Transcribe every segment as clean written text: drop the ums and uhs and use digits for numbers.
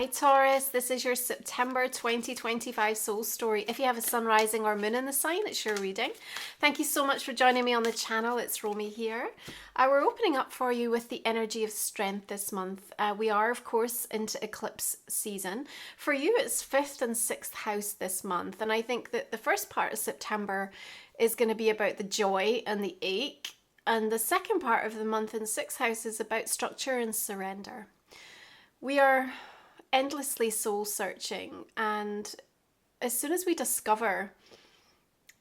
Hi Taurus, this is your September 2025 soul story. If you have a sun, rising or moon in the sign, it's your reading. Thank you so much for joining me on the channel. It's Romy here. We're opening up for you with the energy of strength this month. We are, of course, into eclipse season. For you, it's 5th and 6th house this month. And I think that the first part of September is going to be about the joy and the ache. And the second part of the month in 6th house is about structure and surrender. We are endlessly soul searching, and as soon as we discover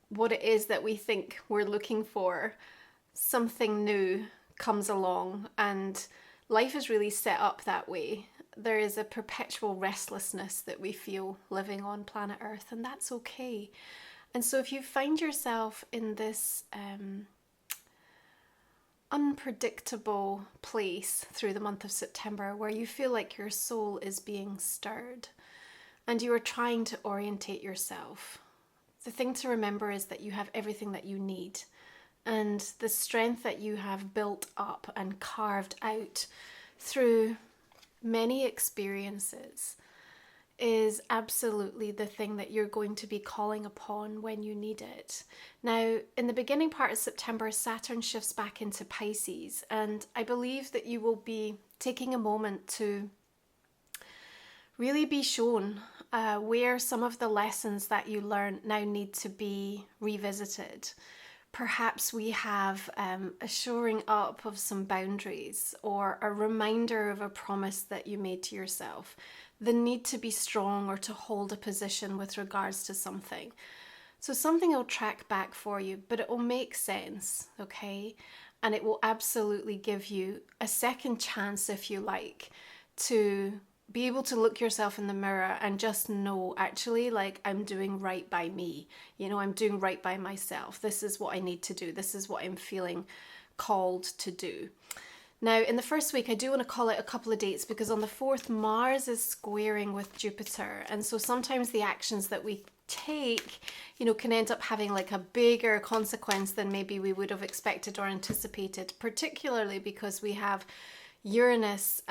what it is that we think we're looking for, something new comes along, and life is really set up that way. There is a perpetual restlessness that we feel living on planet Earth, and that's okay. And so if you find yourself in this unpredictable place through the month of September where you feel like your soul is being stirred and you are trying to orientate yourself, the thing to remember is that you have everything that you need, and the strength that you have built up and carved out through many experiences is absolutely the thing that you're going to be calling upon when you need it. Now, in the beginning part of September, Saturn shifts back into Pisces, and I believe that you will be taking a moment to really be shown where some of the lessons that you learned now need to be revisited. Perhaps we have a shoring up of some boundaries, or a reminder of a promise that you made to yourself, the need to be strong or to hold a position with regards to something. So something will track back for you, but it will make sense, okay? And it will absolutely give you a second chance, if you like, to be able to look yourself in the mirror and just know, actually, like, I'm doing right by me. You know, I'm doing right by myself. This is what I need to do. This is what I'm feeling called to do. Now, in the first week, I do want to call out a couple of dates, because on the 4th, Mars is squaring with Jupiter. And so sometimes the actions that we take, you know, can end up having like a bigger consequence than maybe we would have expected or anticipated, particularly because we have Uranus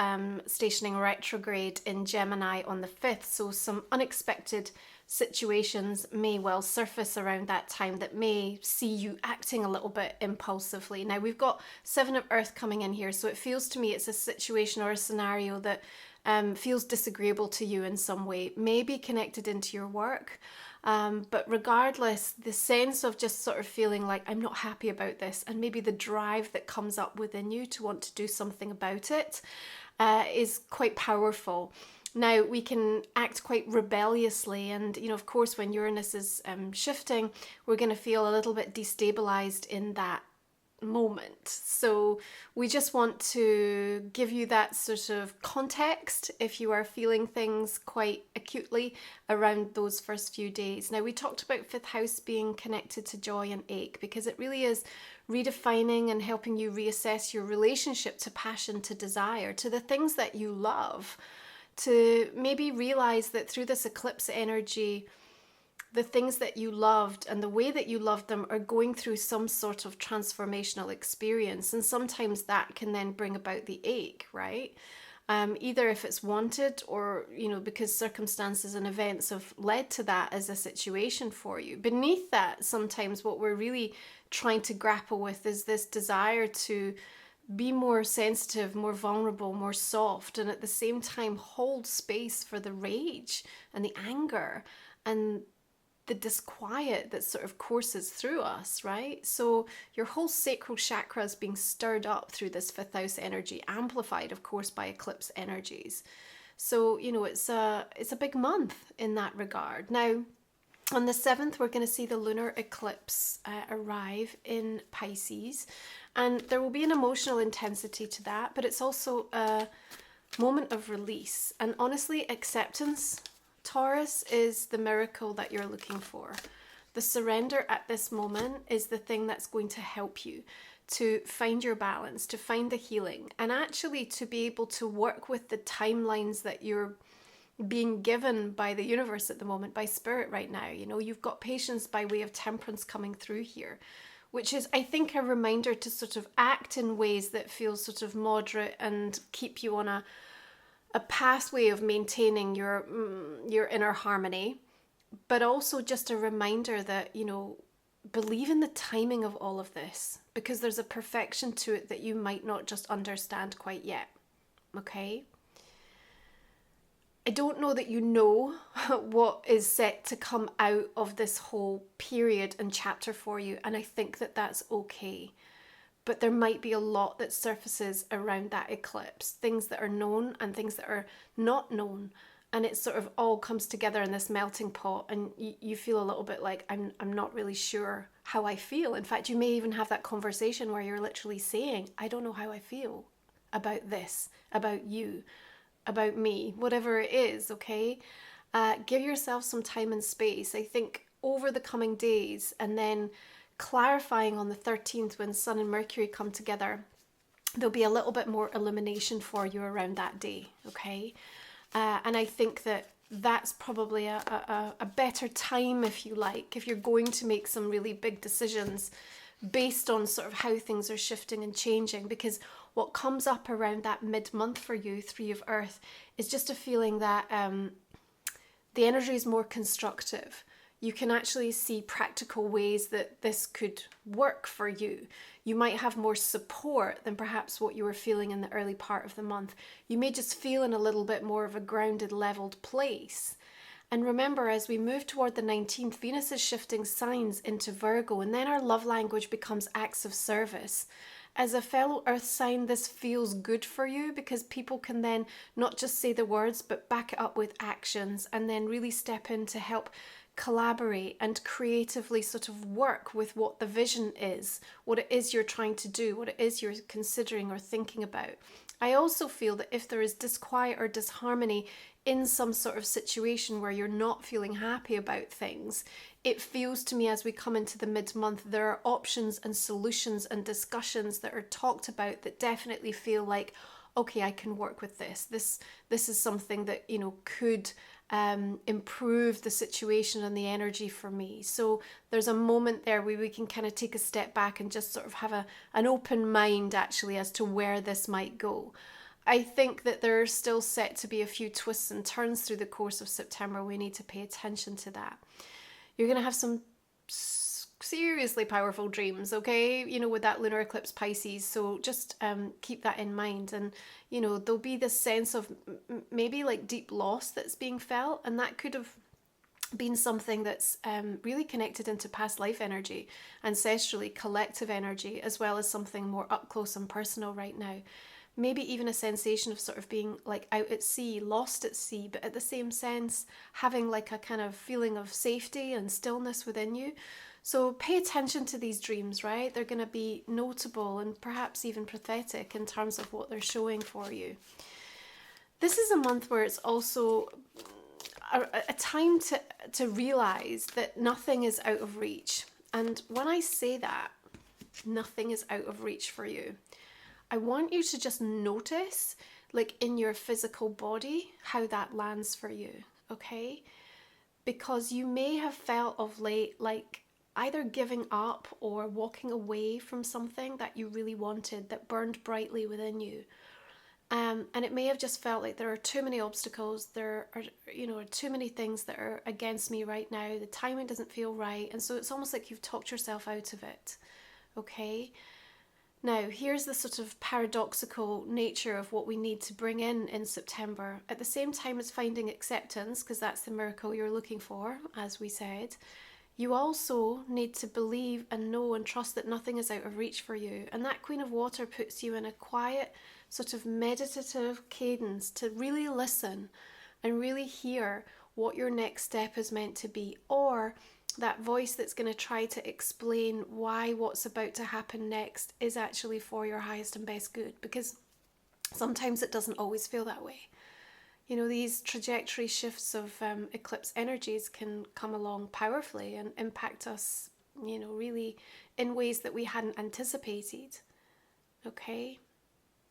stationing retrograde in Gemini on the 5th. So some unexpected situations may well surface around that time that may see you acting a little bit impulsively. Now, we've got 7 of Earth coming in here, so it feels to me it's a situation or a scenario that feels disagreeable to you in some way, maybe connected into your work. But regardless, the sense of just sort of feeling like I'm not happy about this, and maybe the drive that comes up within you to want to do something about it is quite powerful. Now, we can act quite rebelliously, and, you know, of course, when Uranus is shifting, we're going to feel a little bit destabilized in that moment. So we just want to give you that sort of context if you are feeling things quite acutely around those first few days. Now, we talked about 5th house being connected to joy and ache, because it really is redefining and helping you reassess your relationship to passion, to desire, to the things that you love, to maybe realize that through this eclipse energy, the things that you loved and the way that you loved them are going through some sort of transformational experience. And sometimes that can then bring about the ache, right? Either if it's wanted, or, you know, because circumstances and events have led to that as a situation for you. Beneath that, sometimes what we're really trying to grapple with is this desire to be more sensitive, more vulnerable, more soft, and at the same time hold space for the rage and the anger and the disquiet that sort of courses through us, right? So your whole sacral chakra is being stirred up through this 5th house energy, amplified, of course, by eclipse energies. So, you know, it's a big month in that regard. Now, on the 7th, we're going to see the lunar eclipse arrive in Pisces, and there will be an emotional intensity to that, but it's also a moment of release. And honestly, acceptance, Taurus, is the miracle that you're looking for. The surrender at this moment is the thing that's going to help you to find your balance, to find the healing, and actually to be able to work with the timelines that you're being given by the universe at the moment, by spirit right now. You know, you've got patience by way of temperance coming through here, which is, I think, a reminder to sort of act in ways that feel sort of moderate and keep you on a a pathway of maintaining your inner harmony, but also just a reminder that, believe in the timing of all of this, because there's a perfection to it that you might not just understand quite yet. Okay? I don't know that you know what is set to come out of this whole period and chapter for you, and I think that that's okay. But there might be a lot that surfaces around that eclipse, things that are known and things that are not known. And it sort of all comes together in this melting pot, and you feel a little bit like, I'm not really sure how I feel. In fact, you may even have that conversation where you're literally saying, I don't know how I feel about this, about you, about me, whatever it is, okay? Give yourself some time and space. I think over the coming days, and then clarifying on the 13th when Sun and Mercury come together, there'll be a little bit more illumination for you around that day, okay? And I think that that's probably a better time, if you like, if you're going to make some really big decisions based on sort of how things are shifting and changing. Because what comes up around that mid-month for you, 3 of Earth, is just a feeling that the energy is more constructive. You can actually see practical ways that this could work for you. You might have more support than perhaps what you were feeling in the early part of the month. You may just feel in a little bit more of a grounded, leveled place. And remember, as we move toward the 19th, Venus is shifting signs into Virgo, and then our love language becomes acts of service. As a fellow earth sign, this feels good for you because people can then not just say the words, but back it up with actions, and then really step in to help collaborate and creatively sort of work with what the vision is, what it is you're trying to do, what it is you're considering or thinking about. I also feel that if there is disquiet or disharmony in some sort of situation where you're not feeling happy about things, it feels to me as we come into the mid-month, there are options and solutions and discussions that are talked about that definitely feel like, okay, I can work with this. This is something that, could improve the situation and the energy for me. So there's a moment there where we can kind of take a step back and just sort of have an open mind actually as to where this might go. I think that there are still set to be a few twists and turns through the course of September. We need to pay attention to that. You're going to have some seriously powerful dreams, okay, with that lunar eclipse Pisces, so just keep that in mind. And there'll be this sense of maybe like deep loss that's being felt, and that could have been something that's really connected into past life energy, ancestrally, collective energy, as well as something more up close and personal right now. Maybe even a sensation of sort of being like out at sea, lost at sea, but at the same sense having like a kind of feeling of safety and stillness within you. So pay attention to these dreams, right? They're going to be notable and perhaps even prophetic in terms of what they're showing for you. This is a month where it's also a time to realize that nothing is out of reach. And when I say that, nothing is out of reach for you, I want you to just notice, like in your physical body, how that lands for you, okay? Because you may have felt of late like either giving up or walking away from something that you really wanted that burned brightly within you. And it may have just felt like there are too many obstacles, there are, too many things that are against me right now, the timing doesn't feel right, and so it's almost like you've talked yourself out of it, okay? Now, here's the sort of paradoxical nature of what we need to bring in September. At the same time as finding acceptance, because that's the miracle you're looking for, as we said, you also need to believe and know and trust that nothing is out of reach for you. And that Queen of Water puts you in a quiet, sort of meditative cadence to really listen and really hear what your next step is meant to be, or that voice that's going to try to explain why what's about to happen next is actually for your highest and best good, because sometimes it doesn't always feel that way. These trajectory shifts of eclipse energies can come along powerfully and impact us, really in ways that we hadn't anticipated, okay?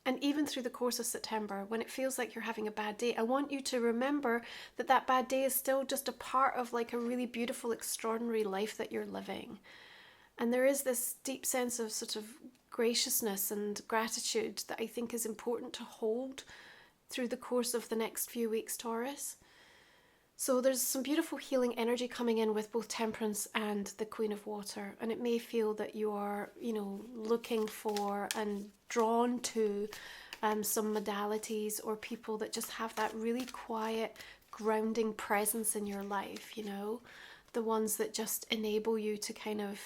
And even through the course of September, when it feels like you're having a bad day, I want you to remember that that bad day is still just a part of like a really beautiful, extraordinary life that you're living. And there is this deep sense of sort of graciousness and gratitude that I think is important to hold through the course of the next few weeks, Taurus. So there's some beautiful healing energy coming in with both Temperance and the Queen of Water. And it may feel that you are, looking for and drawn to some modalities or people that just have that really quiet, grounding presence in your life, the ones that just enable you to kind of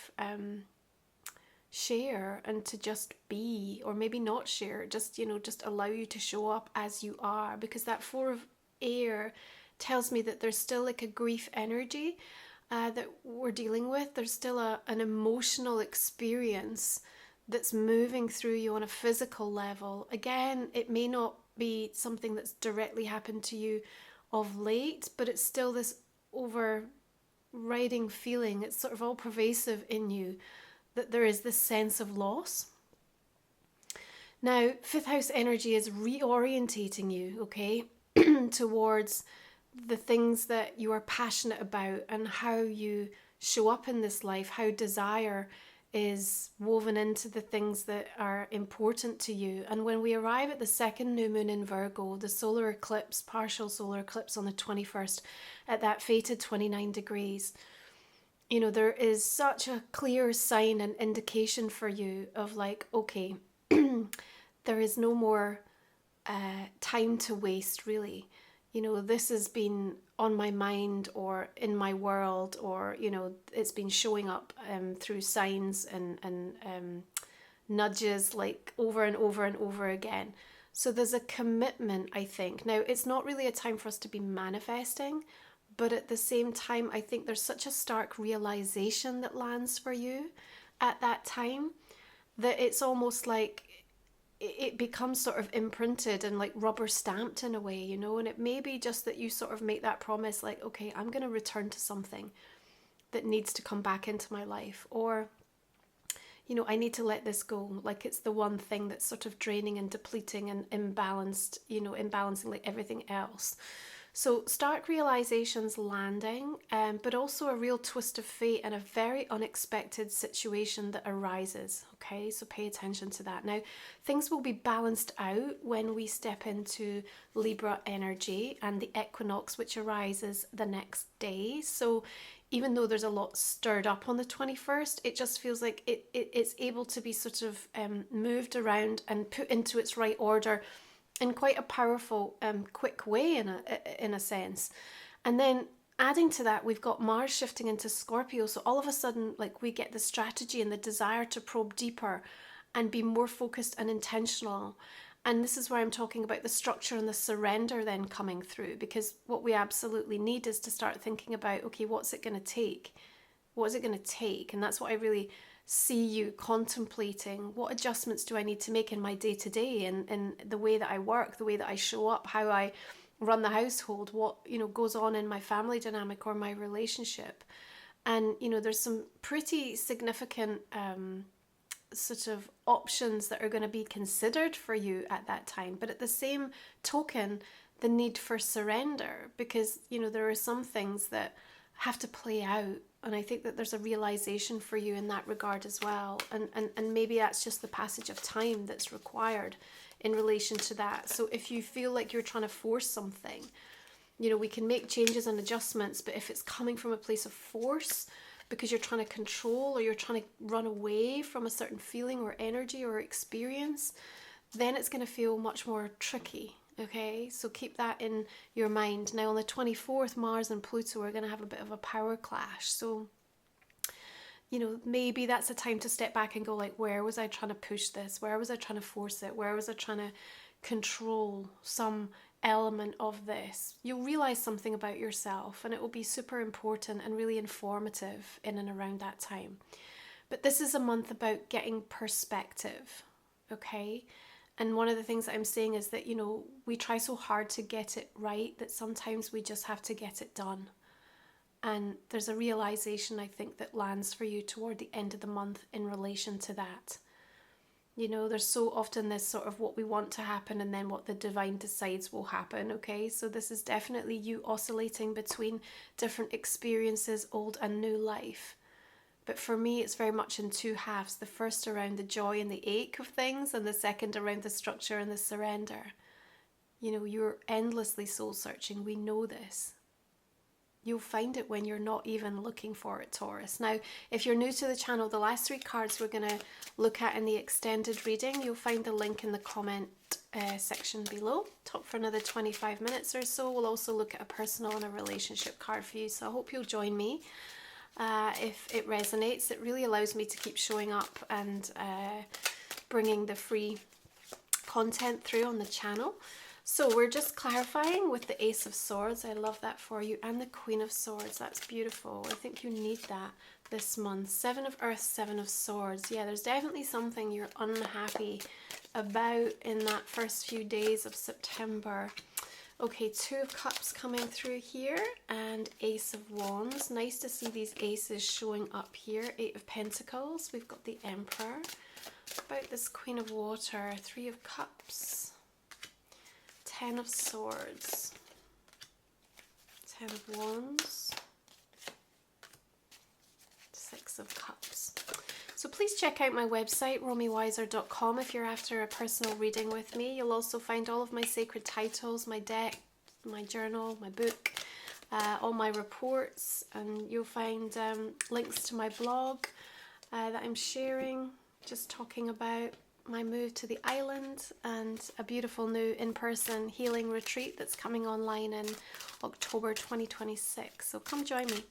share and to just be, or maybe not share, just allow you to show up as you are, because that Four of Air tells me that there's still like a grief energy that we're dealing with. There's still an emotional experience that's moving through you on a physical level. Again, it may not be something that's directly happened to you of late, but it's still this overriding feeling. It's sort of all pervasive in you, that there is this sense of loss. Now, fifth house energy is reorientating you, okay, towards the things that you are passionate about and how you show up in this life, how desire is woven into the things that are important to you. And when we arrive at the second new moon in Virgo, the solar eclipse, partial solar eclipse on the 21st, at that fated 29 degrees, there is such a clear sign and indication for you of like, okay, there is no more time to waste, really. This has been on my mind or in my world, or, it's been showing up through signs and nudges like over and over and over again. So there's a commitment, I think. Now, it's not really a time for us to be manifesting, but at the same time, I think there's such a stark realization that lands for you at that time that it's almost like it becomes sort of imprinted and like rubber stamped in a way, and it may be just that you sort of make that promise like, okay, I'm going to return to something that needs to come back into my life, or, I need to let this go. Like it's the one thing that's sort of draining and depleting and imbalanced, imbalancing like everything else. So stark realizations landing, but also a real twist of fate and a very unexpected situation that arises. Okay, so pay attention to that. Now, things will be balanced out when we step into Libra energy and the equinox, which arises the next day. So even though there's a lot stirred up on the 21st, it just feels like it's able to be sort of moved around and put into its right order in quite a powerful, quick way in a sense. And then adding to that, we've got Mars shifting into Scorpio. So all of a sudden, like we get the strategy and the desire to probe deeper and be more focused and intentional. And this is where I'm talking about the structure and the surrender then coming through, because what we absolutely need is to start thinking about, okay, what's it going to take? What is it going to take? And that's what I really see you contemplating. What adjustments do I need to make in my day-to-day and the way that I work, the way that I show up, how I run the household, what goes on in my family dynamic or my relationship. And there's some pretty significant sort of options that are going to be considered for you at that time. But at the same token, the need for surrender, because there are some things that have to play out. And I think that there's a realization for you in that regard as well. And maybe that's just the passage of time that's required in relation to that. So if you feel like you're trying to force something, we can make changes and adjustments, but if it's coming from a place of force because you're trying to control or you're trying to run away from a certain feeling or energy or experience, then it's going to feel much more tricky. Okay, so keep that in your mind. Now on the 24th, Mars and Pluto are going to have a bit of a power clash. So, maybe that's a time to step back and go like, where was I trying to push this? Where was I trying to force it? Where was I trying to control some element of this? You'll realize something about yourself, and it will be super important and really informative in and around that time. But this is a month about getting perspective, okay? And one of the things that I'm saying is that, we try so hard to get it right that sometimes we just have to get it done. And there's a realization, I think, that lands for you toward the end of the month in relation to that. There's so often this sort of what we want to happen and then what the divine decides will happen, okay? So this is definitely you oscillating between different experiences, old and new life. But for me, it's very much in two halves. The first around the joy and the ache of things, and the second around the structure and the surrender. You know, you're endlessly soul searching. We know this. You'll find it when you're not even looking for it, Taurus. Now, if you're new to the channel, the last 3 cards we're going to look at in the extended reading, you'll find the link in the comment section below. Talk for another 25 minutes or so. We'll also look at a personal and a relationship card for you. So I hope you'll join me if it resonates. It really allows me to keep showing up and bringing the free content through on the channel. So we're just clarifying with the Ace of Swords. I love that for you. And the Queen of Swords. That's beautiful. I think you need that this month. 7 of Earth, 7 of Swords. Yeah, there's definitely something you're unhappy about in that first few days of September. Okay, 2 of Cups coming through here and Ace of Wands. Nice to see these aces showing up here. 8 of Pentacles. We've got the Emperor. About this Queen of Water. 3 of Cups. 10 of Swords, 10 of Wands, 6 of Cups. So please check out my website, romywiser.com, if you're after a personal reading with me. You'll also find all of my sacred titles, my deck, my journal, my book, all my reports, and you'll find links to my blog that I'm sharing, just talking about my move to the island and a beautiful new in-person healing retreat that's coming online in October 2026. So come join me,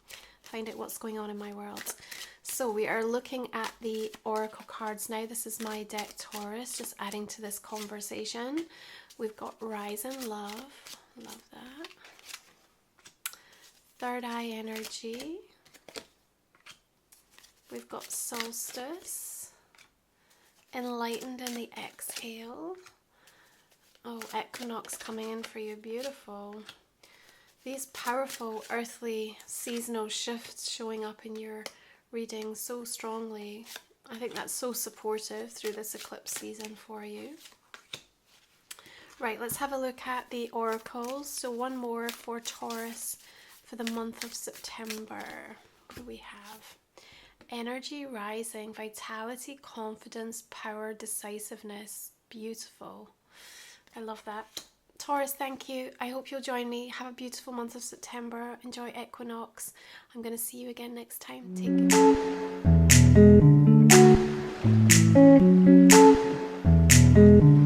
find out what's going on in my world. So we are looking at the oracle cards now. This is my deck, Taurus, just adding to this conversation. We've got Rise in Love, love that. Third Eye Energy. We've got Solstice. Enlightened in the Exhale. Oh, Equinox coming in for you. Beautiful. These powerful earthly seasonal shifts showing up in your reading so strongly. I think that's so supportive through this eclipse season for you. Right, let's have a look at the oracles. So one more for Taurus for the month of September. What do we have? Energy rising, vitality, confidence, power, decisiveness. Beautiful. I love that. Taurus, thank you. I hope you'll join me. Have a beautiful month of September. Enjoy Equinox. I'm going to see you again next time. Take care.